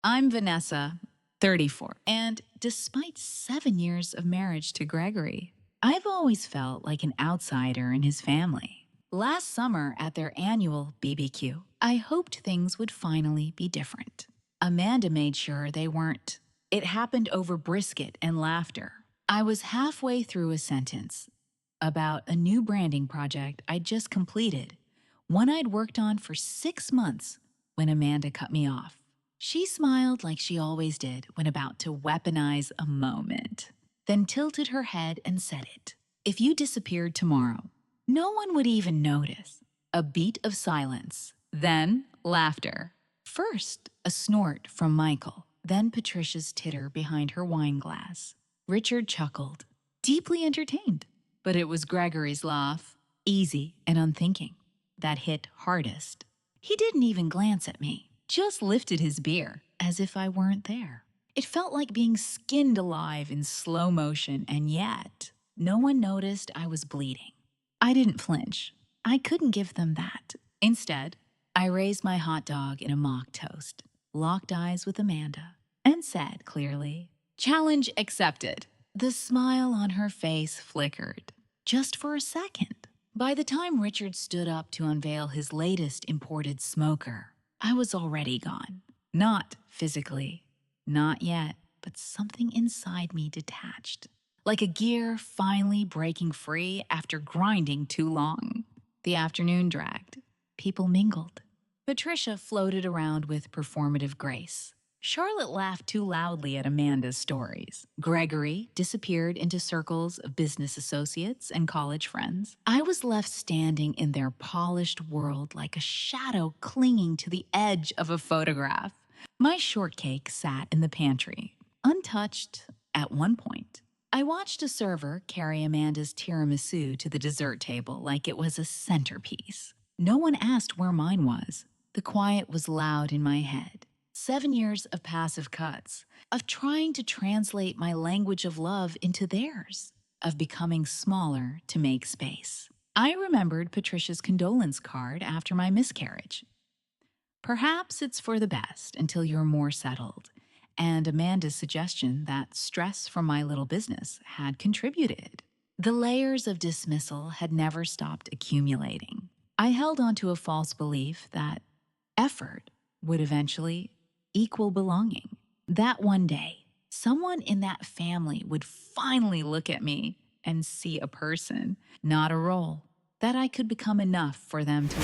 I'm Vanessa, 34, and despite 7 years of marriage to Gregory, I've always felt like an outsider in his family. Last summer at their annual BBQ, I hoped things would finally be different. Amanda made sure they weren't. It happened over brisket and laughter. I was halfway through a sentence about a new branding project I'd just completed, one I'd worked on for 6 months, when Amanda cut me off. She smiled like she always did when about to weaponize a moment, then tilted her head and said it. If you disappeared tomorrow, no one would even notice. A beat of silence, then laughter. First, a snort from Michael, then Patricia's titter behind her wine glass. Richard chuckled, deeply entertained. But it was Gregory's laugh, easy and unthinking, that hit hardest. He didn't even glance at me, just lifted his beer, as if I weren't there. It felt like being skinned alive in slow motion, and yet, no one noticed I was bleeding. I didn't flinch. I couldn't give them that. Instead, I raised my hot dog in a mock toast, locked eyes with Amanda, and said clearly, "Challenge accepted." The smile on her face flickered, just for a second. By the time Richard stood up to unveil his latest imported smoker, I was already gone. Not physically, not yet, but something inside me detached, like a gear finally breaking free after grinding too long. The afternoon dragged. People mingled. Patricia floated around with performative grace. Charlotte laughed too loudly at Amanda's stories. Gregory disappeared into circles of business associates and college friends. I was left standing in their polished world like a shadow clinging to the edge of a photograph. My shortcake sat in the pantry, untouched at one point. I watched a server carry Amanda's tiramisu to the dessert table like it was a centerpiece. No one asked where mine was. The quiet was loud in my head. 7 years of passive cuts, of trying to translate my language of love into theirs, of becoming smaller to make space. I remembered Patricia's condolence card after my miscarriage. Perhaps it's for the best until you're more settled, and Amanda's suggestion that stress from my little business had contributed. The layers of dismissal had never stopped accumulating. I held onto a false belief that effort would eventually equal belonging. That one day, someone in that family would finally look at me and see a person, not a role, that I could become enough for them to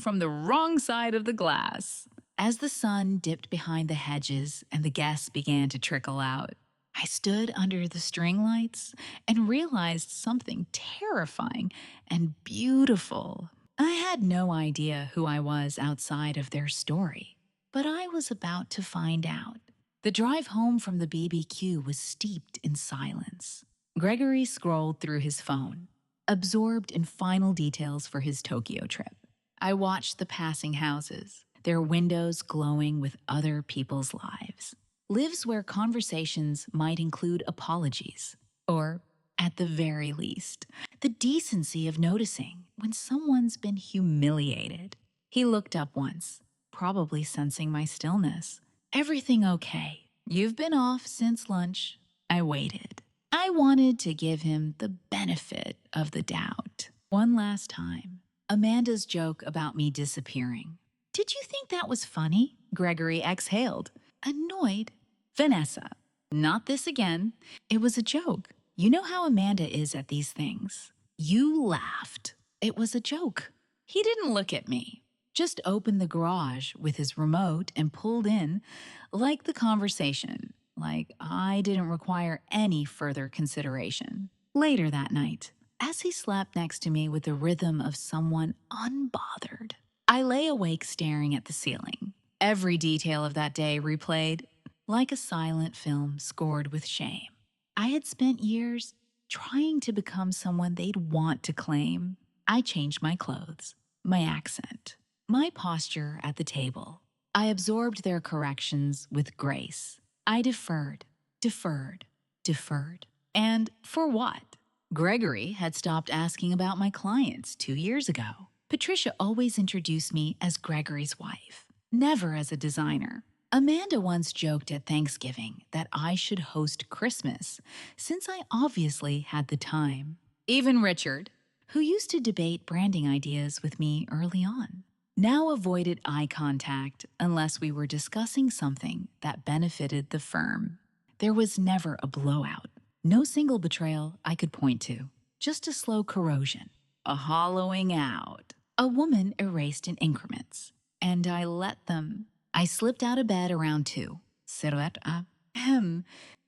from the wrong side of the glass. As the sun dipped behind the hedges and the guests began to trickle out, I stood under the string lights and realized something terrifying and beautiful. I had no idea who I was outside of their story, but I was about to find out. The drive home from the BBQ was steeped in silence. Gregory scrolled through his phone, absorbed in final details for his Tokyo trip. I watched the passing houses, their windows glowing with other people's lives. Lives where conversations might include apologies, or, at the very least, the decency of noticing when someone's been humiliated. He looked up once, probably sensing my stillness. "Everything okay? You've been off since lunch." I waited. I wanted to give him the benefit of the doubt. One last time. Amanda's joke about me disappearing. "Did you think that was funny?" Gregory exhaled, annoyed. "Vanessa, not this again. It was a joke. You know how Amanda is at these things." You laughed. It was a joke. He didn't look at me, just opened the garage with his remote and pulled in, like the conversation, like I didn't require any further consideration. Later that night, as he slept next to me with the rhythm of someone unbothered, I lay awake staring at the ceiling. Every detail of that day replayed like a silent film scored with shame. I had spent years trying to become someone they'd want to claim. I changed my clothes, my accent, my posture at the table. I absorbed their corrections with grace. I deferred, deferred, deferred. And for what? Gregory had stopped asking about my clients 2 years ago. Patricia always introduced me as Gregory's wife, never as a designer. Amanda once joked at Thanksgiving that I should host Christmas, since I obviously had the time. Even Richard, who used to debate branding ideas with me early on, now avoided eye contact unless we were discussing something that benefited the firm. There was never a blowout. No single betrayal I could point to, just a slow corrosion, a hollowing out. A woman erased in increments, and I let them. I slipped out of bed around 2, silhouette up,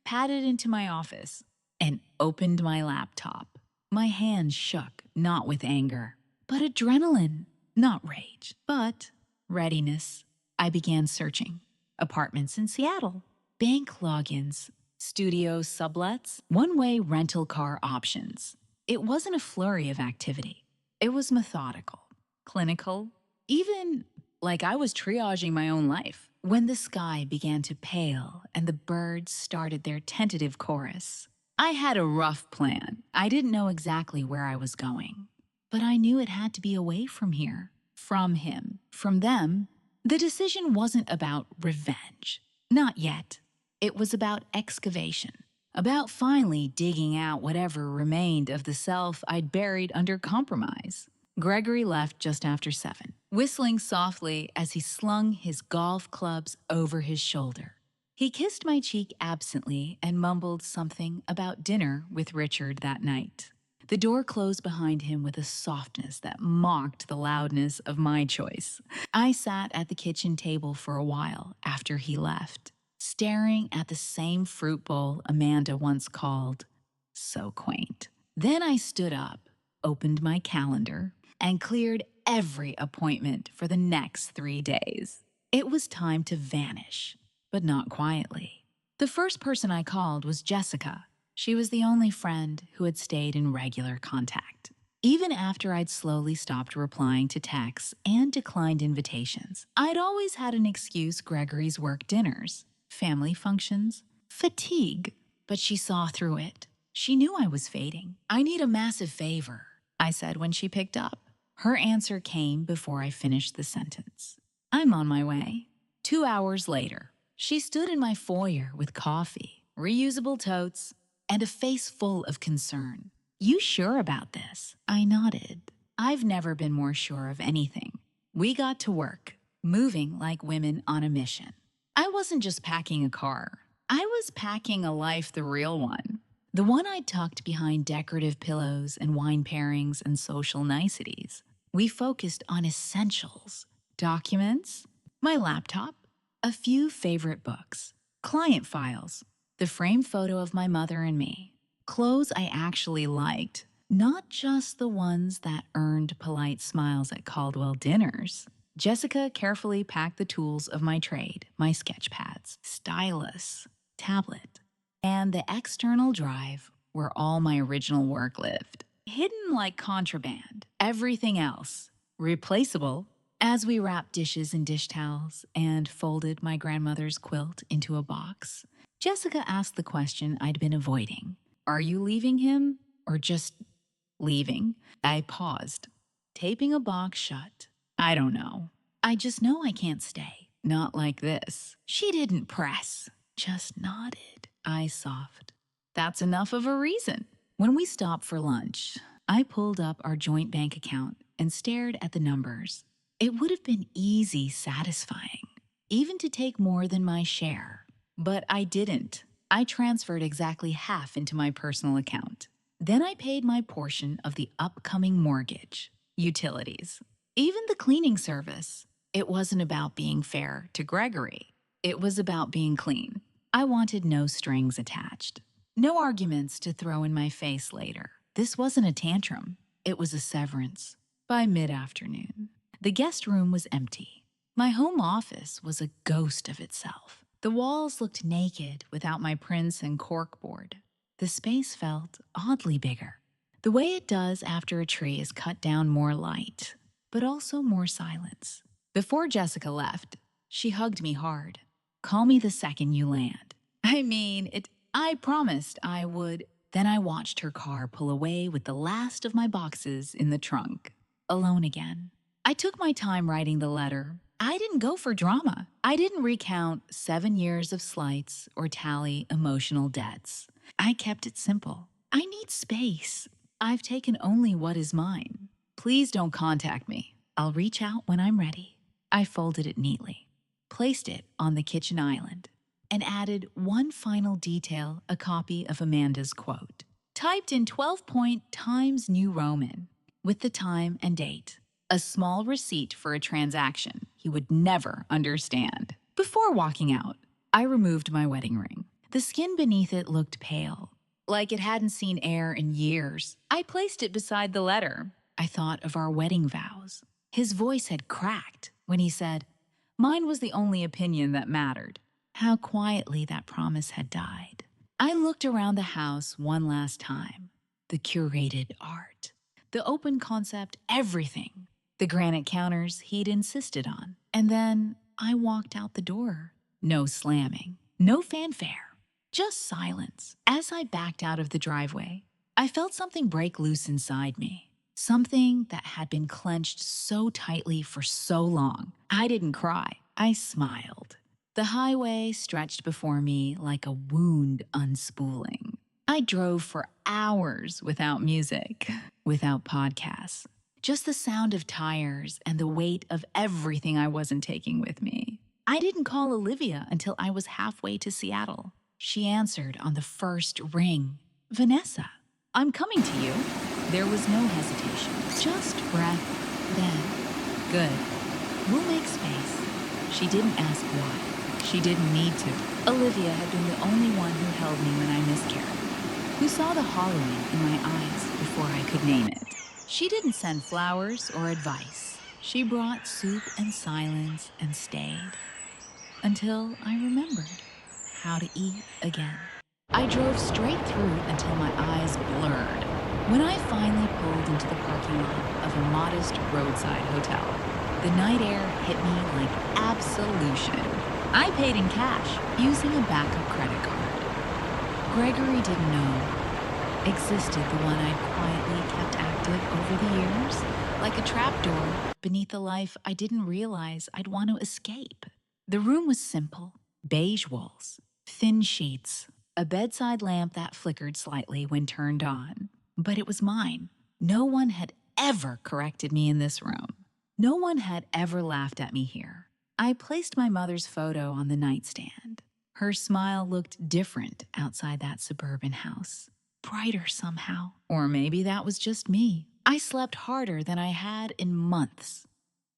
padded into my office, and opened my laptop. My hands shook, not with anger, but adrenaline, not rage, but readiness. I began searching. Apartments in Seattle, bank logins, studio sublets, one-way rental car options. It wasn't a flurry of activity. It was methodical, clinical, even like I was triaging my own life. When the sky began to pale and the birds started their tentative chorus, I had a rough plan. I didn't know exactly where I was going, but I knew it had to be away from here, from him, from them. The decision wasn't about revenge. Not yet. It was about excavation, about finally digging out whatever remained of the self I'd buried under compromise. Gregory left just after 7, whistling softly as he slung his golf clubs over his shoulder. He kissed my cheek absently and mumbled something about dinner with Richard that night. The door closed behind him with a softness that mocked the loudness of my choice. I sat at the kitchen table for a while after he left, staring at the same fruit bowl Amanda once called so quaint. Then I stood up, opened my calendar, and cleared every appointment for the next 3 days. It was time to vanish, but not quietly. The first person I called was Jessica. She was the only friend who had stayed in regular contact. Even after I'd slowly stopped replying to texts and declined invitations, I'd always had an excuse: Gregory's work dinners, family functions, fatigue. But she saw through it. She knew I was fading. "I need a massive favor," I said when she picked up. Her answer came before I finished the sentence. "I'm on my way." 2 hours later, she stood in my foyer with coffee, reusable totes, and a face full of concern. "You sure about this?" I nodded. I've never been more sure of anything. We got to work, moving like women on a mission. I wasn't just packing a car. I was packing a life, the real one. The one I'd tucked behind decorative pillows and wine pairings and social niceties. We focused on essentials: documents, my laptop, a few favorite books, client files, the framed photo of my mother and me, clothes I actually liked, not just the ones that earned polite smiles at Caldwell dinners. Jessica carefully packed the tools of my trade: my sketch pads, stylus, tablet, and the external drive where all my original work lived. Hidden like contraband, everything else replaceable. As we wrapped dishes in dish towels and folded my grandmother's quilt into a box, Jessica asked the question I'd been avoiding: "Are you leaving him, or just leaving?" I paused, taping a box shut. "I don't know. I just know I can't stay. Not like this." She didn't press, just nodded, eyes soft. "That's enough of a reason." When we stopped for lunch, I pulled up our joint bank account and stared at the numbers. It would have been easy satisfying, even to take more than my share. But I didn't. I transferred exactly half into my personal account. Then I paid my portion of the upcoming mortgage, utilities, even the cleaning service. It wasn't about being fair to Gregory. It was about being clean. I wanted no strings attached. No arguments to throw in my face later. This wasn't a tantrum, it was a severance. By mid-afternoon, the guest room was empty. My home office was a ghost of itself. The walls looked naked without my prints and corkboard. The space felt oddly bigger, the way it does after a tree is cut down more light, but also more silence. Before Jessica left, she hugged me hard. Call me the second you land. I promised I would. Then I watched her car pull away with the last of my boxes in the trunk. Alone again. I took my time writing the letter. I didn't go for drama. I didn't recount 7 years of slights or tally emotional debts. I kept it simple. I need space. I've taken only what is mine. Please don't contact me. I'll reach out when I'm ready. I folded it neatly, placed it on the kitchen island, and added one final detail, a copy of Amanda's quote, typed in 12-point Times New Roman, with the time and date. A small receipt for a transaction he would never understand. Before walking out, I removed my wedding ring. The skin beneath it looked pale, like it hadn't seen air in years. I placed it beside the letter. I thought of our wedding vows. His voice had cracked when he said, "Mine was the only opinion that mattered." How quietly that promise had died. I looked around the house one last time. The curated art, the open concept, everything. The granite counters he'd insisted on. And then I walked out the door. No slamming, no fanfare, just silence. As I backed out of the driveway, I felt something break loose inside me. Something that had been clenched so tightly for so long. I didn't cry. I smiled. The highway stretched before me like a wound unspooling. I drove for hours without music, without podcasts. Just the sound of tires and the weight of everything I wasn't taking with me. I didn't call Olivia until I was halfway to Seattle. She answered on the first ring. "Vanessa, I'm coming to you." There was no hesitation, just breath, then, "Good. We'll make space." She didn't ask why. She didn't need to. Olivia had been the only one who held me when I miscarried, who saw the hollowing in my eyes before I could name it. She didn't send flowers or advice. She brought soup and silence and stayed until I remembered how to eat again. I drove straight through until my eyes blurred. When I finally pulled into the parking lot of a modest roadside hotel, the night air hit me like absolution. I paid in cash using a backup credit card. Gregory didn't know existed the one I'd quietly kept active over the years, like a trapdoor beneath the life I didn't realize I'd want to escape. The room was simple, beige walls, thin sheets, a bedside lamp that flickered slightly when turned on. But it was mine. No one had ever corrected me in this room. No one had ever laughed at me here. I placed my mother's photo on the nightstand. Her smile looked different outside that suburban house. Brighter somehow. Or maybe that was just me. I slept harder than I had in months.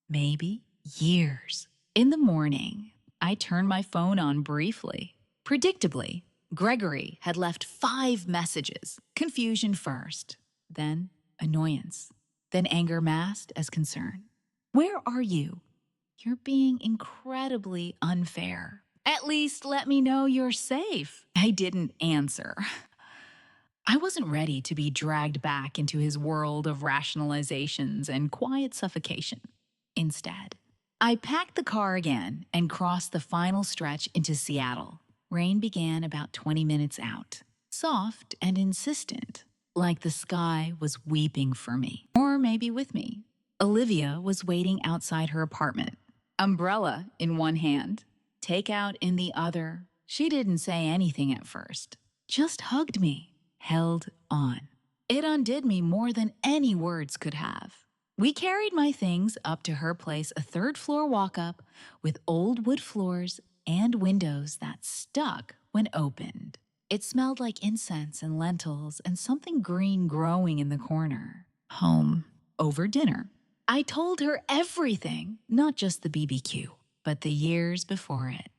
Maybe years. In the morning, I turned my phone on briefly. Predictably, Gregory had left 5 messages. Confusion first, then annoyance, then anger masked as concern. "Where are you? You're being incredibly unfair. At least let me know you're safe." I didn't answer. I wasn't ready to be dragged back into his world of rationalizations and quiet suffocation. Instead, I packed the car again and crossed the final stretch into Seattle. Rain began about 20 minutes out, soft and insistent, like the sky was weeping for me, or maybe with me. Olivia was waiting outside her apartment, umbrella in one hand, takeout in the other. She didn't say anything at first, just hugged me. Held on. It undid me more than any words could have. We carried my things up to her place, a 3rd-floor walk-up with old wood floors and windows that stuck when opened. It smelled like incense and lentils and something green growing in the corner. Home. Over dinner. I told her everything, not just the BBQ, but the years before it.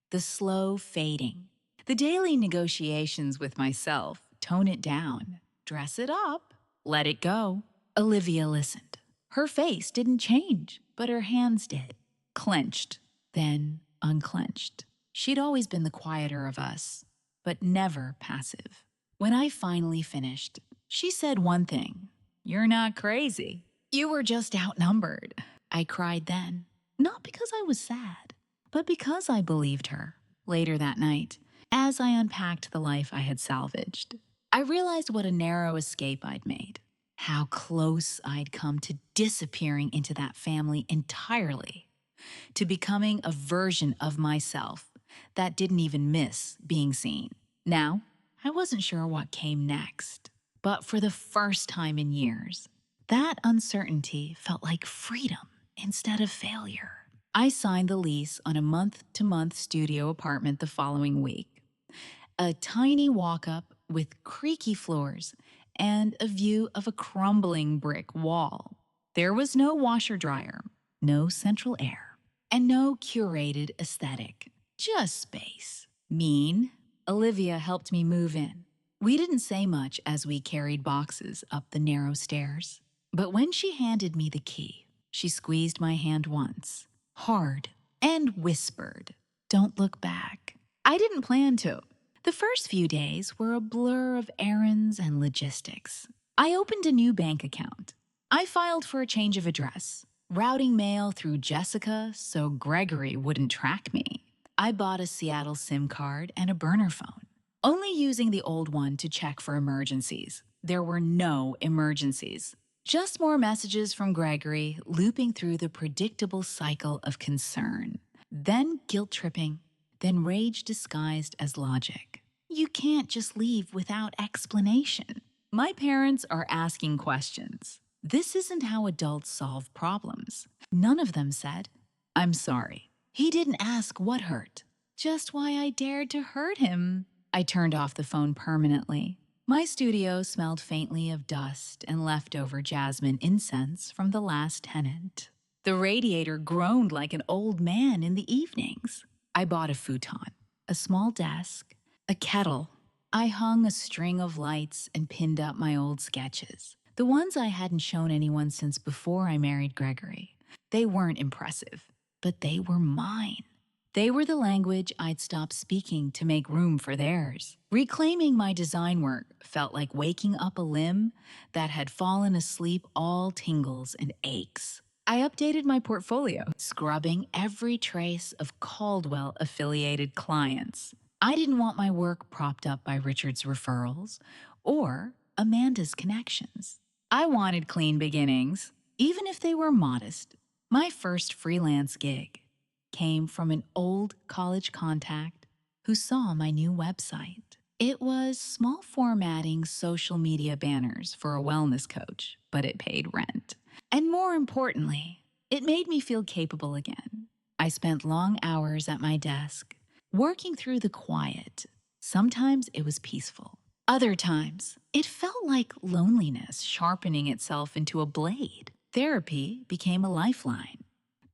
The slow fading. The daily negotiations with myself, tone it down, dress it up, let it go. Olivia listened. Her face didn't change, but her hands did. Clenched, then unclenched. She'd always been the quieter of us, but never passive. When I finally finished, she said one thing: "You're not crazy. You were just outnumbered." I cried then, not because I was sad, but because I believed her. Later that night, as I unpacked the life I had salvaged, I realized what a narrow escape I'd made, how close I'd come to disappearing into that family entirely, to becoming a version of myself that didn't even miss being seen. Now, I wasn't sure what came next, but for the first time in years, that uncertainty felt like freedom instead of failure. I signed the lease on a month-to-month studio apartment the following week. A tiny walk-up with creaky floors and a view of a crumbling brick wall. There was no washer-dryer, no central air, and no curated aesthetic, just space. Mean, Olivia helped me move in. We didn't say much as we carried boxes up the narrow stairs, but when she handed me the key, she squeezed my hand once, hard, and whispered, "Don't look back." I didn't plan to. The first few days were a blur of errands and logistics. I opened a new bank account. I filed for a change of address, routing mail through Jessica so Gregory wouldn't track me. I bought a Seattle SIM card and a burner phone, only using the old one to check for emergencies. There were no emergencies, just more messages from Gregory looping through the predictable cycle of concern, then guilt-tripping, then rage disguised as logic. You can't just leave without explanation. My parents are asking questions. This isn't how adults solve problems. None of them said, "I'm sorry." He didn't ask what hurt, just why I dared to hurt him. I turned off the phone permanently. My studio smelled faintly of dust and leftover jasmine incense from the last tenant. The radiator groaned like an old man in the evenings. I bought a futon, a small desk, a kettle. I hung a string of lights and pinned up my old sketches, the ones I hadn't shown anyone since before I married Gregory. They weren't impressive, but they were mine. They were the language I'd stopped speaking to make room for theirs. Reclaiming my design work felt like waking up a limb that had fallen asleep, all tingles and aches. I updated my portfolio, scrubbing every trace of Caldwell-affiliated clients. I didn't want my work propped up by Richard's referrals or Amanda's connections. I wanted clean beginnings, even if they were modest. My first freelance gig came from an old college contact who saw my new website. It was small formatting social media banners for a wellness coach, but it paid rent. And more importantly, it made me feel capable again. I spent long hours at my desk, working through the quiet. Sometimes it was peaceful. Other times, it felt like loneliness sharpening itself into a blade. Therapy became a lifeline.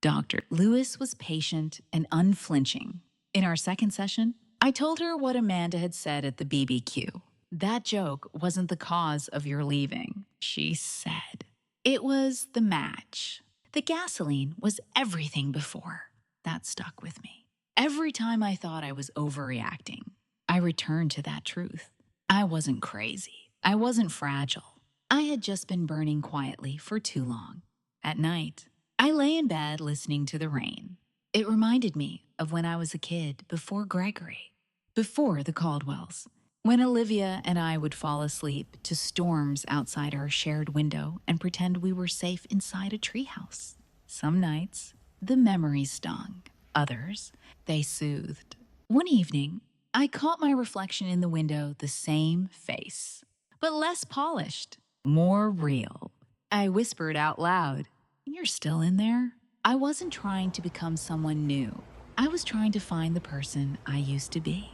Dr. Lewis was patient and unflinching. In our second session, I told her what Amanda had said at the BBQ. "That joke wasn't the cause of your leaving," she said. "It was the match. The gasoline was everything before." That stuck with me. Every time I thought I was overreacting, I returned to that truth. I wasn't crazy. I wasn't fragile. I had just been burning quietly for too long. At night, I lay in bed listening to the rain. It reminded me of when I was a kid before Gregory, before the Caldwells, when Olivia and I would fall asleep to storms outside our shared window and pretend we were safe inside a treehouse. Some nights, the memories stung. Others, they soothed. One evening, I caught my reflection in the window, the same face, but less polished, more real. I whispered out loud, "You're still in there?" I wasn't trying to become someone new. I was trying to find the person I used to be,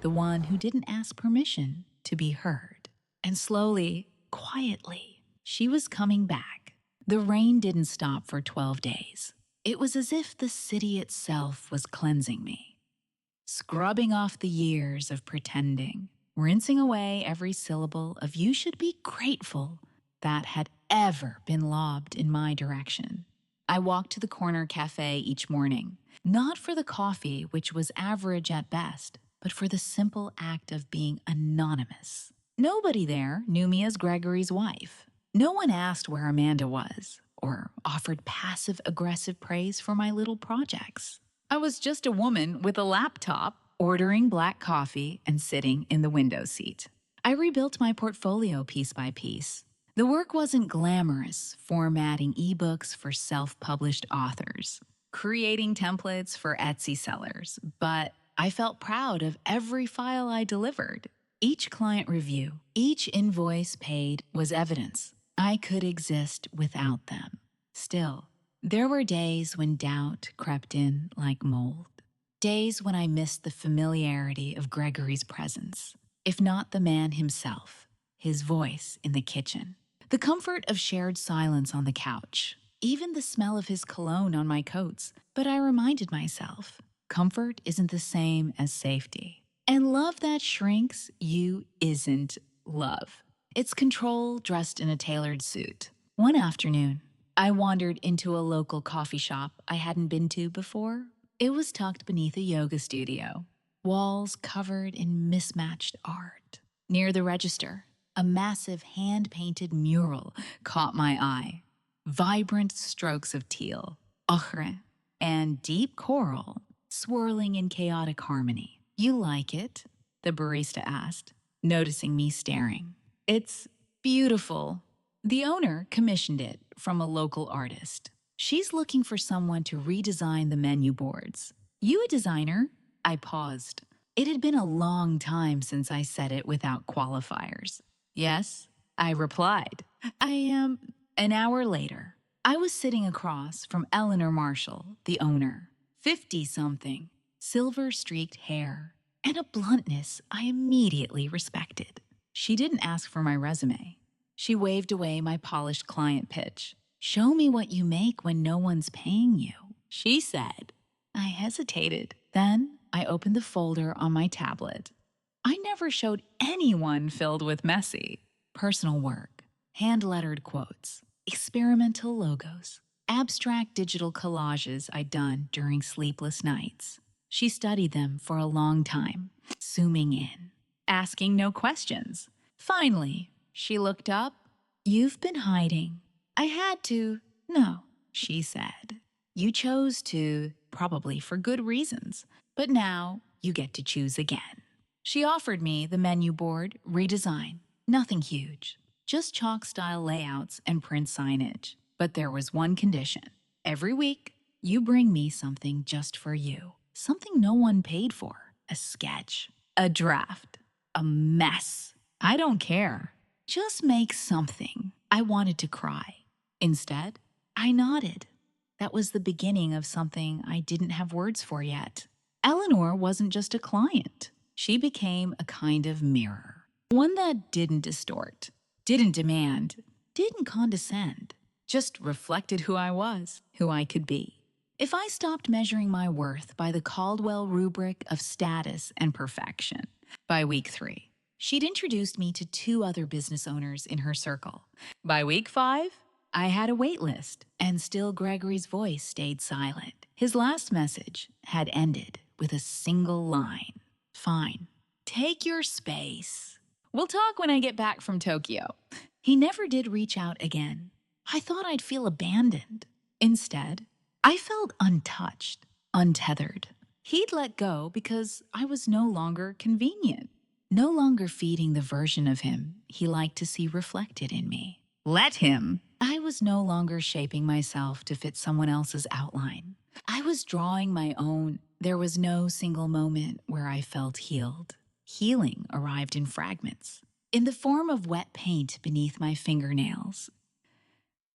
the one who didn't ask permission to be heard. And slowly, quietly, she was coming back. The rain didn't stop for 12 days. It was as if the city itself was cleansing me. scrubbing off the years of pretending, rinsing away every syllable of "you should be grateful" that had ever been lobbed in my direction. I walked to the corner cafe each morning, not for the coffee, which was average at best, but for the simple act of being anonymous. Nobody there knew me as Gregory's wife. No one asked where Amanda was or offered passive aggressive praise for my little projects. I was just a woman with a laptop, ordering black coffee and sitting in the window seat. I rebuilt my portfolio piece by piece. The work wasn't glamorous, formatting ebooks for self-published authors, creating templates for Etsy sellers, but I felt proud of every file I delivered. Each client review, each invoice paid was evidence I could exist without them. Still, there were days when doubt crept in like mold. Days when I missed the familiarity of Gregory's presence, if not the man himself, his voice in the kitchen, the comfort of shared silence on the couch, even the smell of his cologne on my coats. But I reminded myself, comfort isn't the same as safety. And love that shrinks you isn't love. It's control dressed in a tailored suit. One afternoon, I wandered into a local coffee shop I hadn't been to before. It was tucked beneath a yoga studio, walls covered in mismatched art. Near the register, a massive hand-painted mural caught my eye. Vibrant strokes of teal, ochre, and deep coral swirling in chaotic harmony. "You like it?" the barista asked, noticing me staring. "It's beautiful." The owner commissioned it from a local artist. "She's looking for someone to redesign the menu boards." "You a designer?" I paused. It had been a long time since I said it without qualifiers. "Yes," I replied. "I am." An hour later, I was sitting across from Eleanor Marshall, the owner, 50-something, silver-streaked hair, and a bluntness I immediately respected. She didn't ask for my resume. She waved away my polished client pitch. "Show me what you make when no one's paying you," she said. I hesitated. Then I opened the folder on my tablet. I never showed anyone filled with messy, personal work, hand-lettered quotes, experimental logos, abstract digital collages I'd done during sleepless nights. She studied them for a long time, zooming in, asking no questions. Finally, she looked up. "You've been hiding." I had to. "No," she said. "You chose to, probably for good reasons, but now you get to choose again." She offered me the menu board redesign. Nothing huge, just chalk-style layouts and print signage. But there was one condition. Every week, you bring me something just for you. Something no one paid for. A sketch, a draft, a mess. I don't care. Just make something. I wanted to cry. Instead, I nodded. That was the beginning of something I didn't have words for yet. Eleanor wasn't just a client. She became a kind of mirror. One that didn't distort, didn't demand, didn't condescend. Just reflected who I was, who I could be. If I stopped measuring my worth by the Caldwell rubric of status and perfection, by week 3, she'd introduced me to 2 other business owners in her circle. By week 5, I had a wait list, and still Gregory's voice stayed silent. His last message had ended with a single line. "Fine. Take your space. We'll talk when I get back from Tokyo." He never did reach out again. I thought I'd feel abandoned. Instead, I felt untouched, untethered. He'd let go because I was no longer convenient, no longer feeding the version of him he liked to see reflected in me. Let him. I was no longer shaping myself to fit someone else's outline. I was drawing my own. There was no single moment where I felt healed. Healing arrived in fragments, in the form of wet paint beneath my fingernails,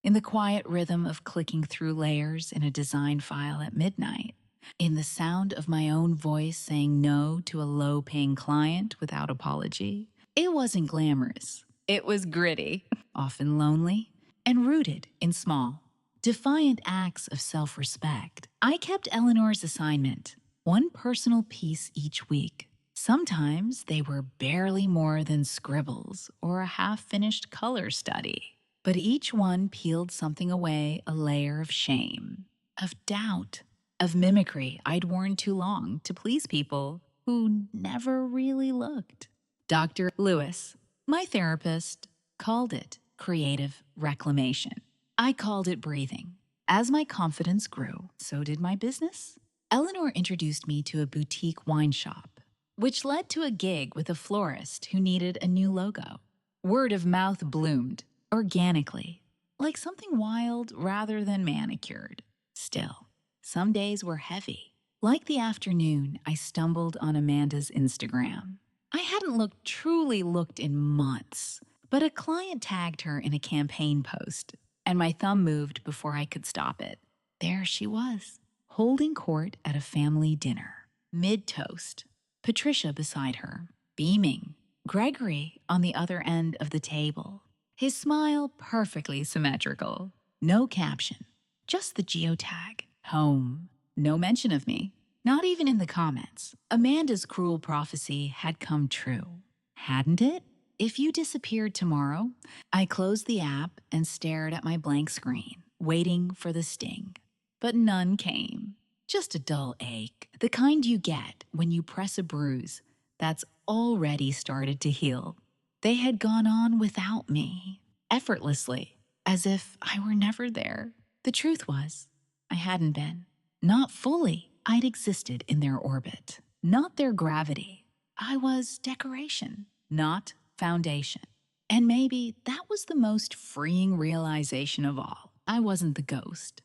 in the quiet rhythm of clicking through layers in a design file at midnight, in the sound of my own voice saying no to a low-paying client without apology. It wasn't glamorous. It was gritty, often lonely, and rooted in small, defiant acts of self-respect. I kept Eleanor's assignment, one personal piece each week. Sometimes they were barely more than scribbles or a half-finished color study. But each one peeled something away, a layer of shame, of doubt, of mimicry I'd worn too long to please people who never really looked. Dr. Lewis, my therapist, called it creative reclamation. I called it breathing. As my confidence grew, so did my business. Eleanor introduced me to a boutique wine shop, which led to a gig with a florist who needed a new logo. Word of mouth bloomed, organically, like something wild rather than manicured. Still, some days were heavy. Like the afternoon I stumbled on Amanda's Instagram. I hadn't truly looked in months, but a client tagged her in a campaign post, and my thumb moved before I could stop it. There she was, holding court at a family dinner, mid-toast, Patricia beside her, beaming, Gregory on the other end of the table, his smile perfectly symmetrical. No caption, just the geotag, home. No mention of me, not even in the comments. Amanda's cruel prophecy had come true, hadn't it? If you disappeared tomorrow, I closed the app and stared at my blank screen, waiting for the sting. But none came. Just a dull ache, the kind you get when you press a bruise that's already started to heal. They had gone on without me, effortlessly, as if I were never there. The truth was, I hadn't been. Not fully. I'd existed in their orbit, not their gravity. I was decoration, not foundation. And maybe that was the most freeing realization of all. I wasn't the ghost.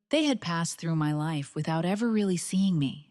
They had passed through my life without ever really seeing me,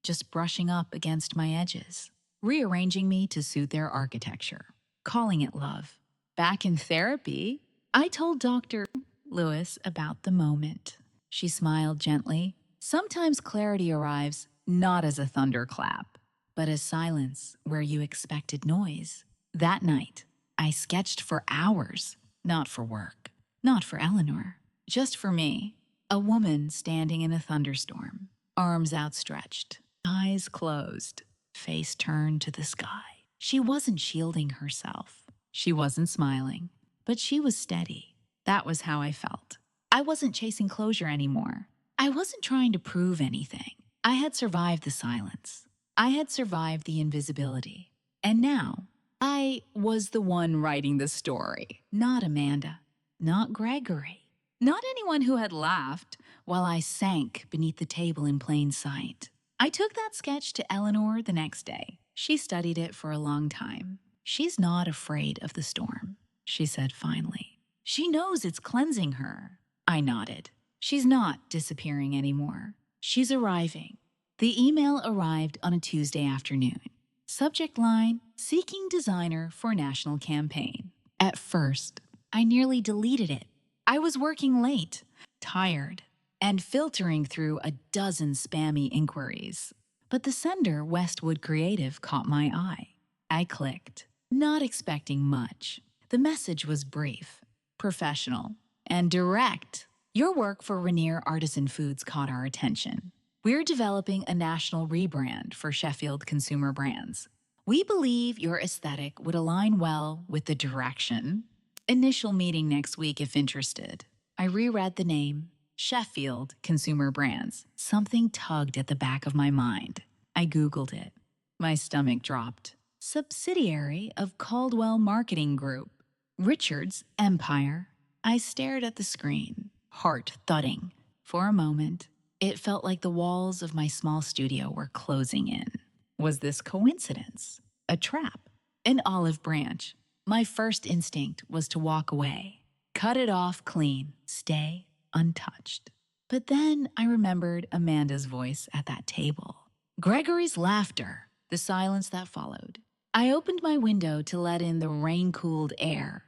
just brushing up against my edges, rearranging me to suit their architecture, calling it love. Back in therapy, I told Dr. Lewis about the moment. She smiled gently. Sometimes clarity arrives not as a thunderclap, but as silence where you expected noise. That night, I sketched for hours, not for work, not for Eleanor, just for me. A woman standing in a thunderstorm, arms outstretched, eyes closed, face turned to the sky. She wasn't shielding herself. She wasn't smiling, but she was steady. That was how I felt. I wasn't chasing closure anymore. I wasn't trying to prove anything. I had survived the silence. I had survived the invisibility. And now, I was the one writing the story, not Amanda, not Gregory. Not anyone who had laughed while I sank beneath the table in plain sight. I took that sketch to Eleanor the next day. She studied it for a long time. She's not afraid of the storm, she said finally. She knows it's cleansing her. I nodded. She's not disappearing anymore. She's arriving. The email arrived on a Tuesday afternoon. Subject line, seeking designer for national campaign. At first, I nearly deleted it. I was working late, tired, and filtering through a dozen spammy inquiries. But the sender, Westwood Creative, caught my eye. I clicked, not expecting much. The message was brief, professional, and direct. Your work for Rainier Artisan Foods caught our attention. We're developing a national rebrand for Sheffield Consumer Brands. We believe your aesthetic would align well with the direction. Initial meeting next week if interested. I reread the name, Sheffield Consumer Brands. Something tugged at the back of my mind. I Googled it. My stomach dropped. Subsidiary of Caldwell Marketing Group. Richard's Empire. I stared at the screen, heart thudding. For a moment, it felt like the walls of my small studio were closing in. Was this coincidence? A trap? An olive branch? My first instinct was to walk away, cut it off clean, stay untouched. But then I remembered Amanda's voice at that table, Gregory's laughter, the silence that followed. I opened my window to let in the rain-cooled air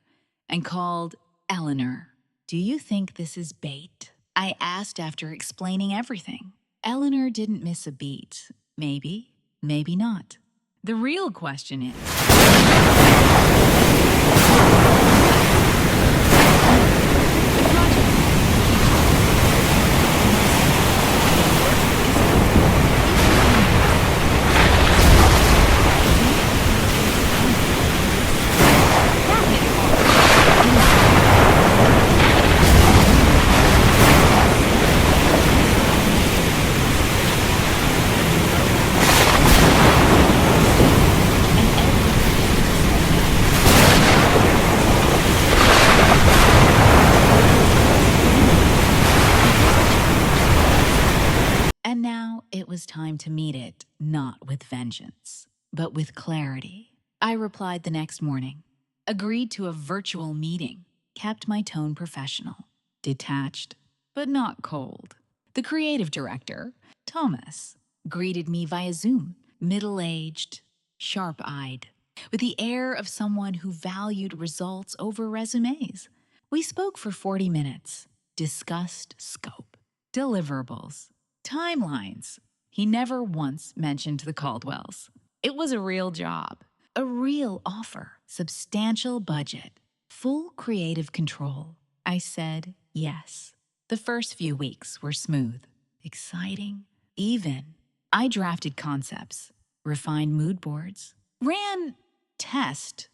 and called Eleanor. Do you think this is bait? I asked after explaining everything. Eleanor didn't miss a beat. Maybe, maybe not. The real question is... was time to meet it, not with vengeance, but with clarity. I replied the next morning, agreed to a virtual meeting, kept my tone professional, detached, but not cold. The creative director, Thomas, greeted me via Zoom, middle-aged, sharp-eyed, with the air of someone who valued results over resumes. We spoke for 40 minutes, discussed scope, deliverables, timelines. He never once mentioned the Caldwells. It was a real job, a real offer, substantial budget, full creative control. I said yes. The first few weeks were smooth, exciting, even. I drafted concepts, refined mood boards, ran test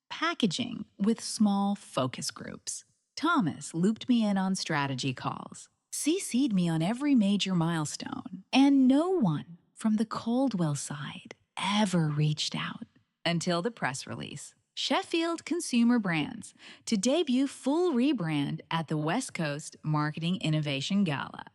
packaging with small focus groups. Thomas looped me in on strategy calls, CC'd me on every major milestone, and no one from the Caldwell side ever reached out until the press release. Sheffield Consumer Brands to debut full rebrand at the West Coast Marketing Innovation Gala.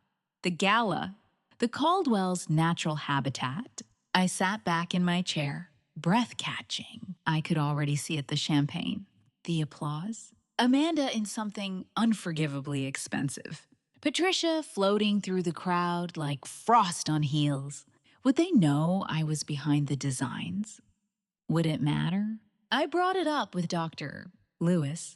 The gala, the Caldwell's natural habitat. I sat back in my chair, breath-catching. I could already see it, the champagne, the applause. Amanda in something unforgivably expensive. Patricia floating through the crowd like frost on heels. Would they know I was behind the designs? Would it matter? I brought it up with Dr. Lewis.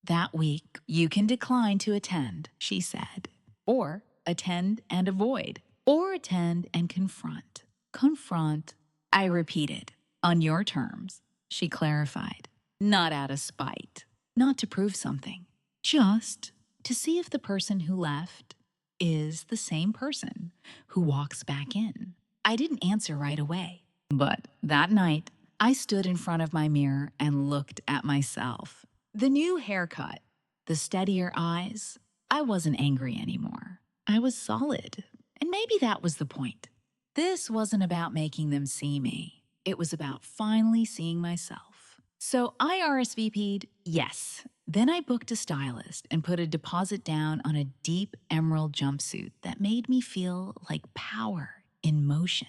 That week, you can decline to attend, she said. Or attend and avoid. Or attend and confront. Confront, I repeated. On your terms, she clarified. Not out of spite. Not to prove something. Just to see if the person who left is the same person who walks back in. I didn't answer right away. But that night, I stood in front of my mirror and looked at myself. The new haircut, the steadier eyes. I wasn't angry anymore. I was solid. And maybe that was the point. This wasn't about making them see me. It was about finally seeing myself. So I RSVP'd yes. Then I booked a stylist and put a deposit down on a deep emerald jumpsuit that made me feel like power in motion.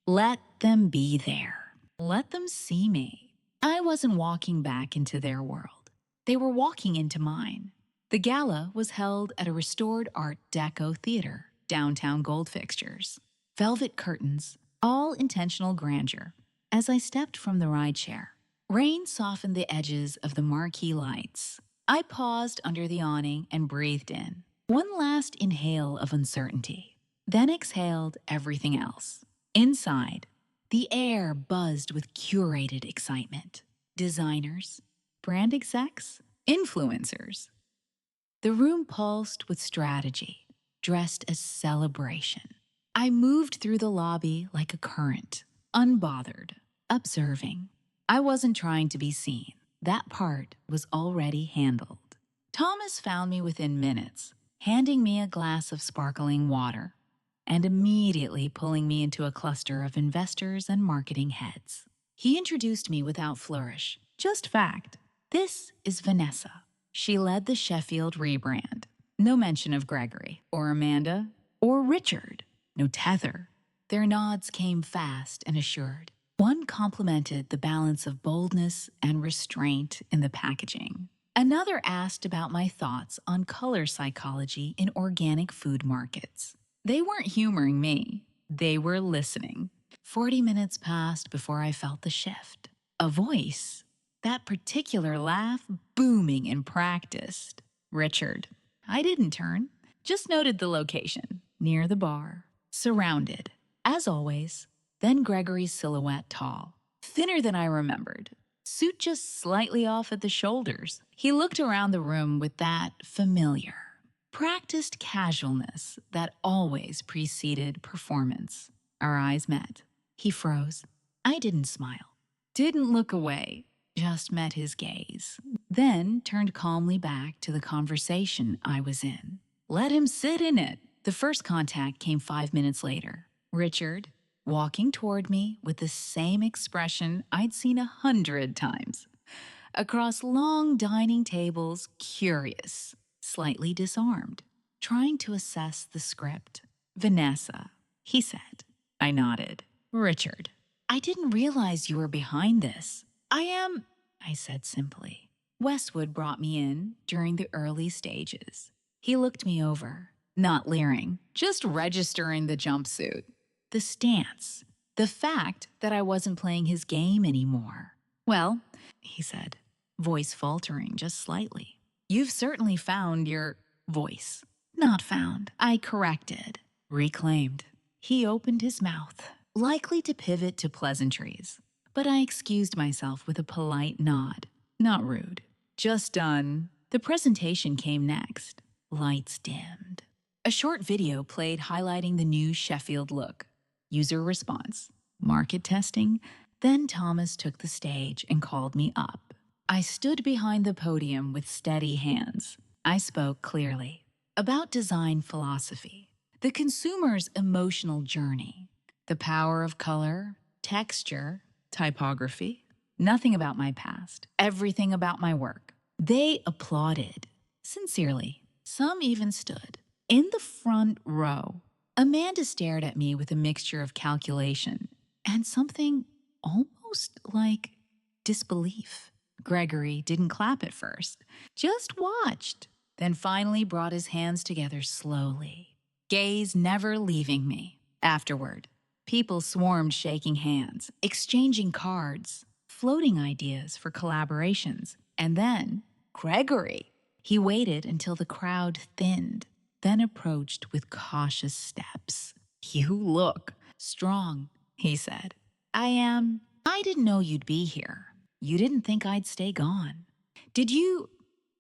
Let them be there. Let them see me. I wasn't walking back into their world. They were walking into mine. The gala was held at a restored Art Deco theater, downtown gold fixtures, velvet curtains, all intentional grandeur. As I stepped from the rideshare, rain softened the edges of the marquee lights. I paused under the awning and breathed in. One last inhale of uncertainty, then exhaled everything else. Inside, the air buzzed with curated excitement. Designers, brand execs, influencers. The room pulsed with strategy, dressed as celebration. I moved through the lobby like a current, unbothered, observing. I wasn't trying to be seen. That part was already handled. Thomas found me within minutes, handing me a glass of sparkling water, and immediately pulling me into a cluster of investors and marketing heads. He introduced me without flourish, just fact. This is Vanessa. She led the Sheffield rebrand. No mention of Gregory, or Amanda, or Richard. No tether. Their nods came fast and assured. One complimented the balance of boldness and restraint in the packaging. Another asked about my thoughts on color psychology in organic food markets. They weren't humoring me. They were listening. 40 minutes passed before I felt the shift. A voice, that particular laugh, booming and practiced. Richard. I didn't turn, just noted the location, near the bar, surrounded, as always. Then Gregory's silhouette tall, thinner than I remembered, suit just slightly off at the shoulders. He looked around the room with that familiar, practiced casualness that always preceded performance. Our eyes met. He froze. I didn't smile, didn't look away, just met his gaze, then turned calmly back to the conversation I was in. Let him sit in it. The first contact came 5 minutes later. Richard, walking toward me with the same expression I'd seen 100 times. Across long dining tables, curious, slightly disarmed, trying to assess the script. Vanessa. he said. I nodded. Richard, I didn't realize you were behind this. I am, I said simply. Westwood brought me in during the early stages. He looked me over, not leering, just registering the jumpsuit, the stance, the fact that I wasn't playing his game anymore. Well, he said, voice faltering just slightly. You've certainly found your voice. Not found, I corrected. Reclaimed. He opened his mouth, likely to pivot to pleasantries, but I excused myself with a polite nod. Not rude. Just done. The presentation came next. Lights dimmed. A short video played highlighting the new Sheffield look. User response. Market testing. Then Thomas took the stage and called me up. I stood behind the podium with steady hands. I spoke clearly about design philosophy, the consumer's emotional journey, the power of color, texture, typography. Nothing about my past, everything about my work. They applauded, sincerely. Some even stood. In the front row, Amanda stared at me with a mixture of calculation and something almost like disbelief. Gregory didn't clap at first, just watched, then finally brought his hands together slowly, gaze never leaving me. Afterward, people swarmed shaking hands, exchanging cards, floating ideas for collaborations. And then, Gregory. He waited until the crowd thinned, then approached with cautious steps. You look strong, he said. I didn't know you'd be here. You didn't think I'd stay gone. Did you?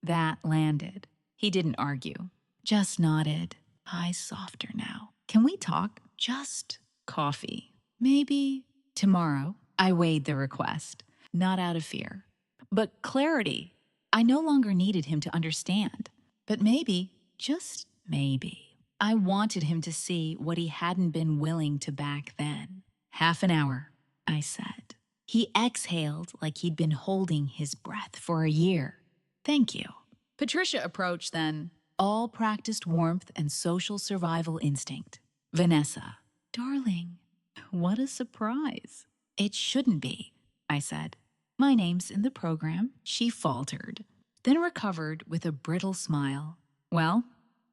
That landed. He didn't argue, just nodded, eyes softer now. Can we talk? Just coffee. Maybe tomorrow. I weighed the request, not out of fear, but clarity. I no longer needed him to understand, but maybe, just maybe, I wanted him to see what he hadn't been willing to back then. Half an hour, I said. He exhaled like he'd been holding his breath for a year. Thank you. Patricia approached then, all practiced warmth and social survival instinct. Vanessa, darling, what a surprise. It shouldn't be, I said. My name's in the program. She faltered, then recovered with a brittle smile. Well,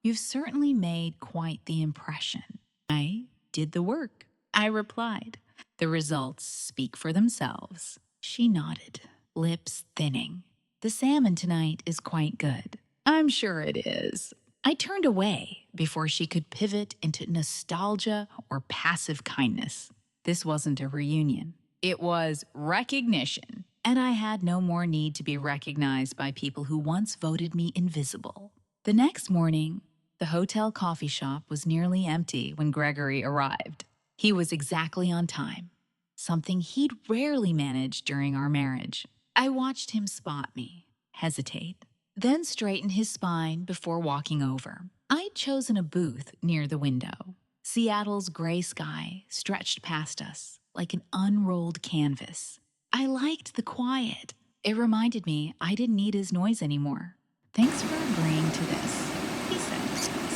you've certainly made quite the impression. I did the work, I replied. The results speak for themselves. She nodded, lips thinning. The salmon tonight is quite good. I'm sure it is. I turned away before she could pivot into nostalgia or passive kindness. This wasn't a reunion. It was recognition, and I had no more need to be recognized by people who once voted me invisible. The next morning, the hotel coffee shop was nearly empty when Gregory arrived. He was exactly on time, something he'd rarely managed during our marriage. I watched him spot me, hesitate, then straighten his spine before walking over. I'd chosen a booth near the window. Seattle's gray sky stretched past us like an unrolled canvas. I liked the quiet. It reminded me I didn't need his noise anymore. Thanks for agreeing to this, he said,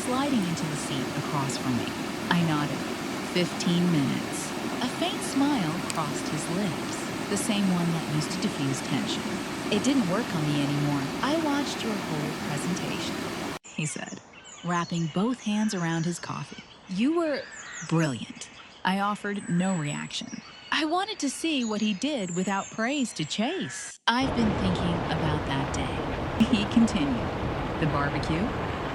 sliding into the seat across from me. I nodded. 15 minutes. A faint smile crossed his lips, the same one that used to diffuse tension. It didn't work on me anymore. I watched your whole presentation, he said, wrapping both hands around his coffee. You were brilliant. I offered no reaction. I wanted to see what he did without praise to chase. I've been thinking about that day, he continued. The barbecue,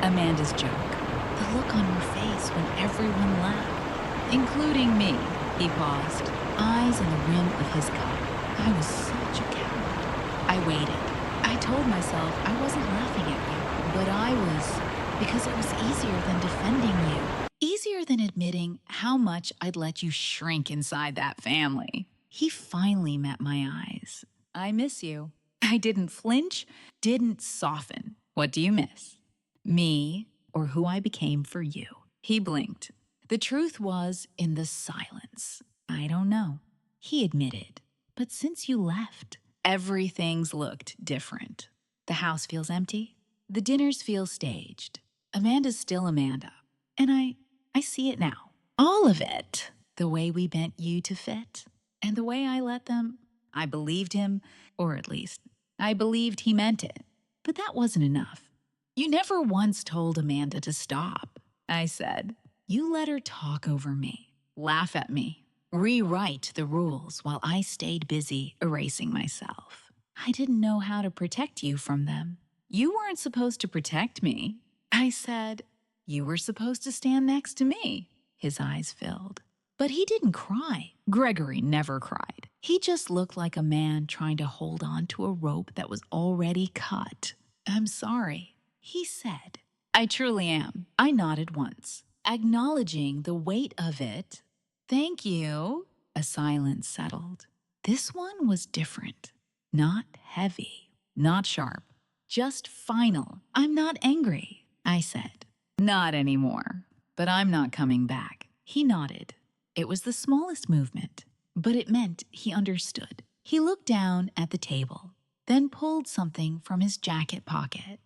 Amanda's joke, the look on her face when everyone laughed, including me. He paused, eyes in the rim of his cup. I was such a coward. I waited. I told myself I wasn't laughing at you, but I was, because it was easier than defending you. Easier than admitting how much I'd let you shrink inside that family. He finally met my eyes. I miss you. I didn't flinch, didn't soften. What do you miss? Me or who I became for you? He blinked. The truth was in the silence. I don't know, he admitted. But since you left, everything's looked different. The house feels empty. The dinners feel staged. Amanda's still Amanda. And I see it now. All of it. The way we bent you to fit, and the way I let them. I believed him, or at least, I believed he meant it. But that wasn't enough. You never once told Amanda to stop, I said. You let her talk over me, laugh at me, rewrite the rules while I stayed busy erasing myself. I didn't know how to protect you from them. You weren't supposed to protect me. I said, you were supposed to stand next to me. His eyes filled. But he didn't cry. Gregory never cried. He just looked like a man trying to hold on to a rope that was already cut. I'm sorry, he said. I truly am. I nodded once, acknowledging the weight of it. Thank you. A silence settled. This one was different. Not heavy, not sharp, just final. I'm not angry, I said. Not anymore. But I'm not coming back. He nodded. It was the smallest movement, but it meant he understood. He looked down at the table, then pulled something from his jacket pocket.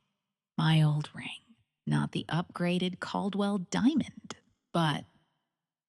My old ring. Not the upgraded Caldwell diamond, but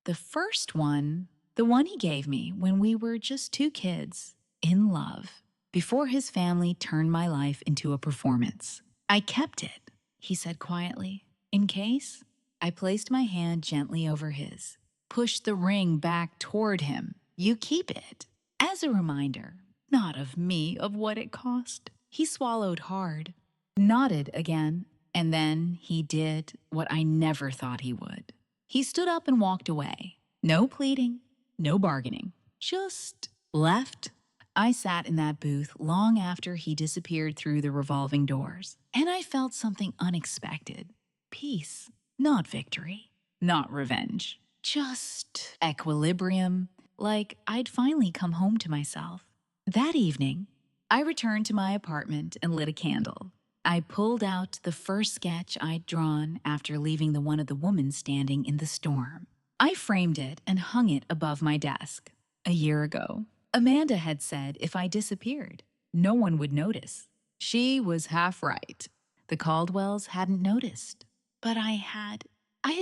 the first one, the one he gave me when we were just two kids, in love, before his family turned my life into a performance. I kept it, he said quietly, in case. I placed my hand gently over his, pushed the ring back toward him. You keep it. As a reminder, not of me, of what it cost. He swallowed hard, nodded again, and then he did what I never thought he would. He stood up and walked away. No pleading, no bargaining, just left. I sat in that booth long after he disappeared through the revolving doors, and I felt something unexpected. Peace. Not victory, not revenge, just equilibrium, like I'd finally come home to myself. That evening, I returned to my apartment and lit a candle. I pulled out the first sketch I'd drawn after leaving the one of the woman standing in the storm. I framed it and hung it above my desk. A year ago, Amanda had said if I disappeared, no one would notice. She was half right. The Caldwells hadn't noticed. But I had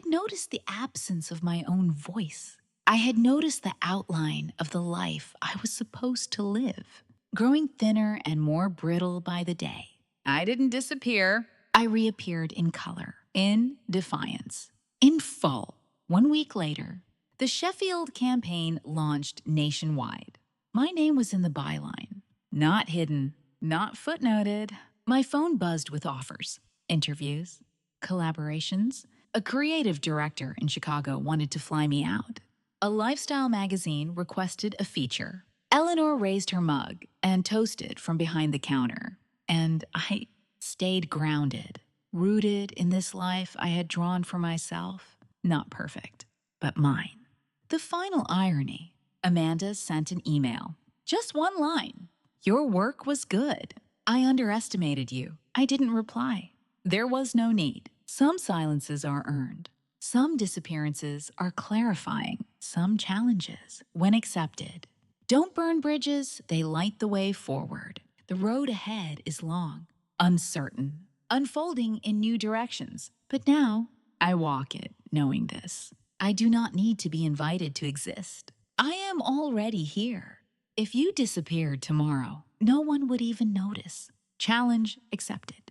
noticed the absence of my own voice. I had noticed the outline of the life I was supposed to live, growing thinner and more brittle by the day. I didn't disappear. I reappeared in color, in defiance, in full. 1 week later, the Sheffield campaign launched nationwide. My name was in the byline, not hidden, not footnoted. My phone buzzed with offers, interviews, collaborations. A creative director in Chicago wanted to fly me out. A lifestyle magazine requested a feature. Eleanor raised her mug and toasted from behind the counter. And I stayed grounded, rooted in this life I had drawn for myself. Not perfect, but mine. The final irony. Amanda sent an email. Just one line. Your work was good. I underestimated you. I didn't reply. There was no need. Some silences are earned. Some disappearances are clarifying. Some challenges, when accepted, don't burn bridges, they light the way forward. The road ahead is long, uncertain, unfolding in new directions. But now, I walk it, knowing this. I do not need to be invited to exist. I am already here. If you disappeared tomorrow, no one would even notice. Challenge accepted.